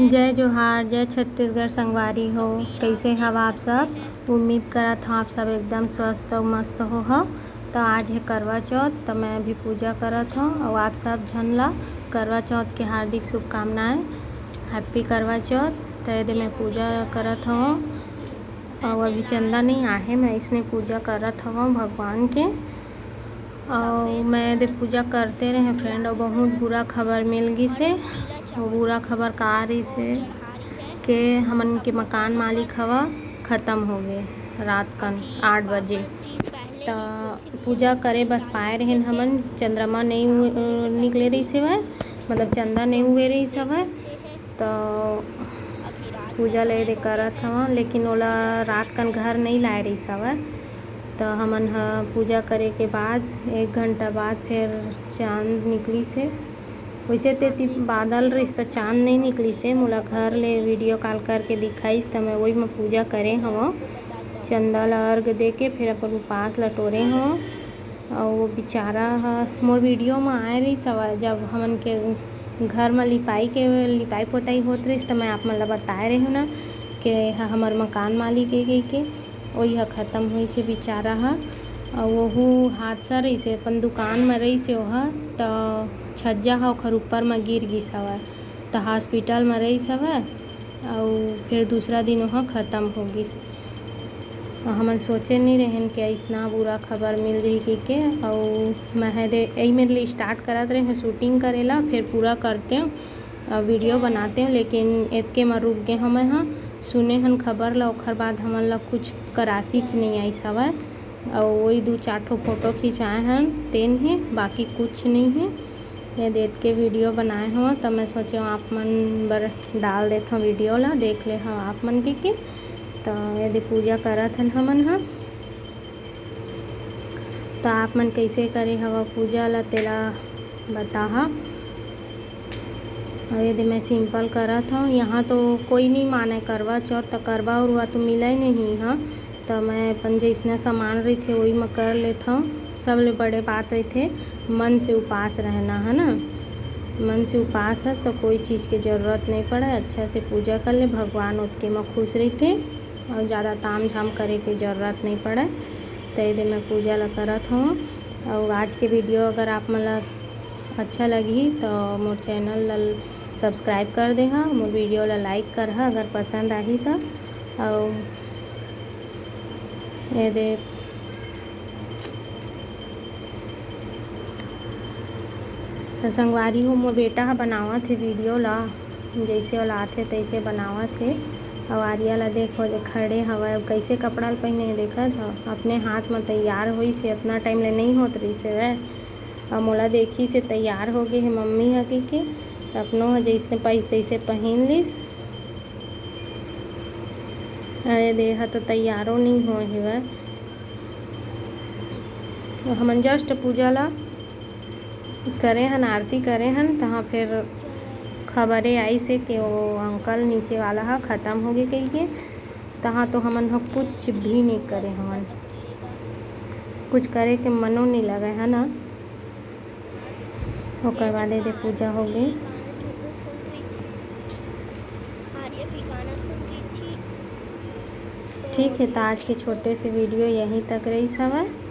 जय जोहार, जय छत्तीसगढ़ संगवारी हो। कैसे हव आप सब? उम्मीद करत हूँ आप सब एकदम स्वस्थ और मस्त हो। तो आज है करवा चौथ, तो मैं भी पूजा करत हूँ और आप सब झन ला करवा चौथ के हार्दिक शुभकामनाएं। हैप्पी करवा चौथ। तो यदि मैं पूजा करत हूँ और अभी चंदा नहीं आहे, मैं इसने पूजा करत हूँ भगवान के। और मैं यदि पूजा करते रहे फ्रेंड और बहुत बुरा खबर मिल गई से। वो बुरा खबर का रही से कि हमन के मकान मालिक हवा ख़त्म हो गए रात कन 8 बजे। तो पूजा करे बस पाए रहे हमन, चंद्रमा नहीं निकले रही से वह, मतलब चंदा नहीं हुए रही सब है। तो पूजा ले दे करत हवा, लेकिन ओला रात कन घर नहीं लाए रही सब है। तो हमन पूजा करे के बाद 1 घंटा बाद फिर चाँद निकली से। वैसे तो बादल रही तो चाँद नहीं निकली से, मोला घर ले वीडियो कॉल करके दिखाईस। तो मैं वही में पूजा करे हवा, चंदा ला अर्घ दे के फिर अपन उपास ला टोरे हवा। और वो बेचारा मोर वीडियो में आए रही सब, जब हमन के घर में लिपाई पोताई होत रही तो मैं आप मन ला बताए रही हूँ ना कि हमार मकान मालिक के वही ख़त्म हुई से बेचारा और वहू हादसा रही से अपन दुकान में रही से वह। तो छज्जा ओखर ऊपर में गिर गई सब, तो हॉस्पिटल में रही सब और फिर दूसरा दिन वह ख़त्म हो गई। हमन सोचे नहीं रहन कि ऐसा बुरा खबर मिल रही के। और मैं यही मेरे लिए स्टार्ट करत रहे शूटिंग करेला, फिर पूरा करते हूँ वीडियो बनाते हूँ, लेकिन इतके में रुक गए हमें सुने हन खबर ला। ओखर बाद हमन ला कुछ करासी नहीं आई सब और वही 2-4 ठो फोटो खिंचाए हैं तेन ही, बाकी कुछ नहीं है। ये देख के वीडियो बनाए हुआ, तब मैं सोचे आप मन बर डाल देता हूँ वीडियो ला, देख ले हाँ आप मन के। तो यदि पूजा करत हन हमन तो आप मन कैसे करे हवा पूजा ला तेला बताहा। और यदि मैं सिंपल करत हूँ, यहाँ तो कोई नहीं माने करवा चौथ, तो करवा उरवा तो मिला ही नहीं हाँ। तो मैं अपन जैसना सामान रही थे वही मैं कर लेता हूँ। सब ले बड़े बात रही थे मन से उपास रहना है ना, मन से उपास है तो कोई चीज़ की ज़रूरत नहीं पड़े, अच्छा से पूजा कर ले भगवान उसके में खुश रही थे और ज़्यादा ताम झाम करे की ज़रूरत नहीं पड़े। तो यदि मैं पूजा ला करत हूँ। और आज के वीडियो अगर आप मला अच्छा लगी तो मोर चैनल ला सब्सक्राइब कर दे हाँ, मोर वीडियो ला लाइक कर हाँ अगर पसंद आई तो। और यदि तो संगवारी हो मोर बेटा बनावत थे वीडियो ला, जैसे वाला आथे तैसे बनावत थे। और आर्या ला देखो खड़े हवा कैसे कपड़ा पहने देखा था, अपने हाथ में तैयार हुई से इतना टाइम ले नहीं होत रही से वह। और मोला देखी से तैयार हो गए है मम्मी हकी के, तो अपनों जैसे पैसे तैसे पहन लीस। अरे देखा तो तैयारों नहीं हो है वह। हमन जस्ट पूजा ला करे हन, आरती करे हन, तहाँ फिर खबरें आई से कि वो अंकल नीचे वाला है ख़त्म हो गए कही के। तहाँ तो हमन हो कुछ भी नहीं करे, हमन कुछ करे के मनो नहीं लगे है ना। ओकर बाद दे पूजा हो गई। ठीक है, तो आज के छोटे से वीडियो यहीं तक रही सब है।